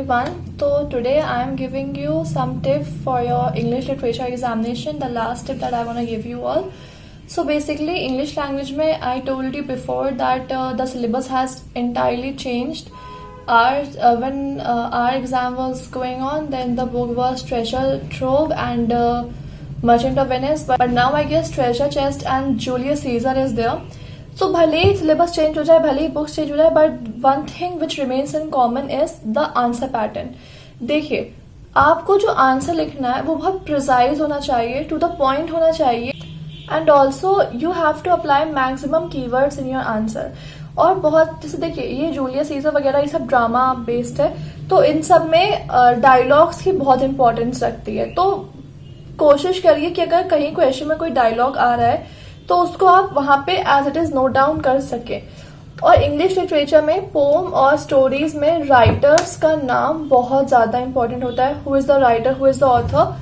everyone. So today I am giving you some tip for your English literature examination. The last tip that I want to give you all. So basically English language में I told you before that the syllabus has entirely changed. When our exam was going on, then the book was Treasure Trove and Merchant of Venice. But now I guess Treasure Chest and Julius Caesar is there. So भले ही syllabus change हो जाए, भले ही books change हो जाए, but one thing which remains in common is the answer pattern. देखिए, आपको जो answer लिखना है वो बहुत प्रिसाइज होना चाहिए, टू द पॉइंट होना चाहिए, and also you have to apply maximum keywords in your answer. और बहुत जैसे देखिए, ये जूलियस सीजर वगैरह ये सब ड्रामा बेस्ड है, तो इन सब में डायलॉग्स की बहुत इंपॉर्टेंस रखती है. तो कोशिश करिए कि अगर कहीं क्वेश्चन में कोई डायलॉग आ रहा है तो उसको आप वहां पे as it is note down कर सके. और इंग्लिश लिटरेचर में पोम और स्टोरीज में राइटर्स का नाम बहुत ज्यादा इंपॉर्टेंट होता है. Who is the writer, who is the author,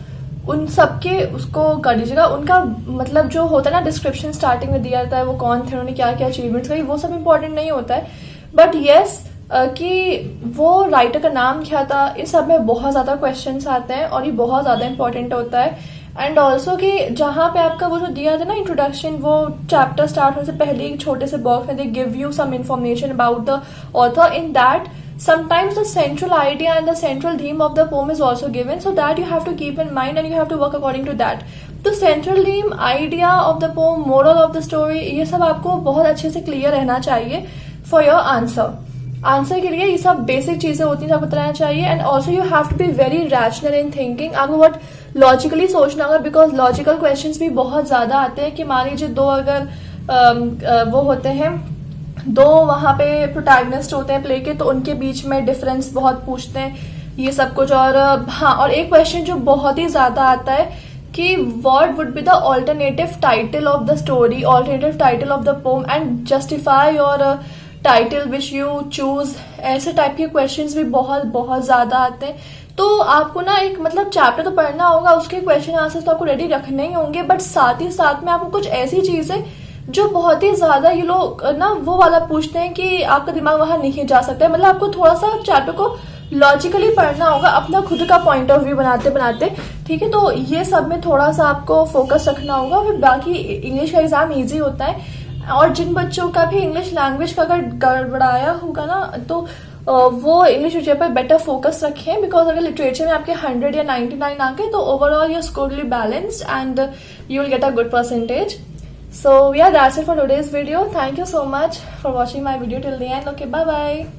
उन सबके उसको कर दीजिएगा. उनका मतलब जो होता है ना, डिस्क्रिप्शन स्टार्टिंग में दिया जाता है, वो कौन थे, उन्होंने क्या क्या अचीवमेंट्स करी, वो सब इंपॉर्टेंट नहीं होता है. बट येस कि वो राइटर का नाम क्या था, इस सब में बहुत ज्यादा क्वेश्चंस आते हैं और ये बहुत ज्यादा इंपॉर्टेंट होता है. एंड ऑल्सो कि जहां पे आपका वो जो दिया था ना इंट्रोडक्शन, वो चैप्टर स्टार्ट होने से पहले एक छोटे से बॉक्स में they give you some information about the author. In that sometimes the central idea and the central theme of the poem is also given, so that you have to keep in mind and you have to work according to that. The central theme, idea of the poem, moral of the story, ये सब आपको बहुत अच्छे से clear रहना चाहिए for your answer. Answer के लिए ये सब बेसिक चीजें होती हैं, आपको बताना चाहिए. And also you have to be very rational in thinking. आपको बहुत लॉजिकली सोचना होगा, बिकॉज लॉजिकल क्वेश्चंस भी बहुत ज्यादा आते हैं. कि मान लीजिए दो अगर वो होते हैं, दो वहां पे प्रोटैगनिस्ट होते हैं प्ले के, तो उनके बीच में डिफरेंस बहुत पूछते हैं, ये सब कुछ. और हाँ, और एक क्वेश्चन जो बहुत ही ज्यादा आता है कि what would be the alternative title of the story, alternative title of the pome, and justify your title which you choose. ऐसे टाइप के क्वेश्चंस भी बहुत बहुत ज्यादा आते हैं. तो आपको ना एक मतलब चैप्टर तो पढ़ना होगा, उसके क्वेश्चन आंसर्स तो आपको रेडी रखने ही होंगे, बट साथ ही साथ में आपको कुछ ऐसी चीजें जो बहुत ही ज्यादा ये लोग ना वो वाला पूछते हैं कि आपका दिमाग वहां नहीं जा सकता है. मतलब आपको थोड़ा सा चैप्टर को लॉजिकली पढ़ना होगा, अपना खुद का पॉइंट ऑफ व्यू बनाते बनाते. ठीक है, तो ये सब में थोड़ा सा आपको फोकस रखना होगा. फिर बाकी इंग्लिश का एग्जाम ईजी होता है. और जिन बच्चों का भी इंग्लिश लैंग्वेज का अगर गड़बड़ाया होगा ना, तो वो इंग्लिश लिटरेचर पर बेटर फोकस रखें. बिकॉज अगर लिटरेचर में आपके 100 या 99 आ गए, तो overall your score will be balanced and you will get a good percentage. So yeah, that's it for today's video. Thank you so much for watching my video till the end. Okay, bye bye.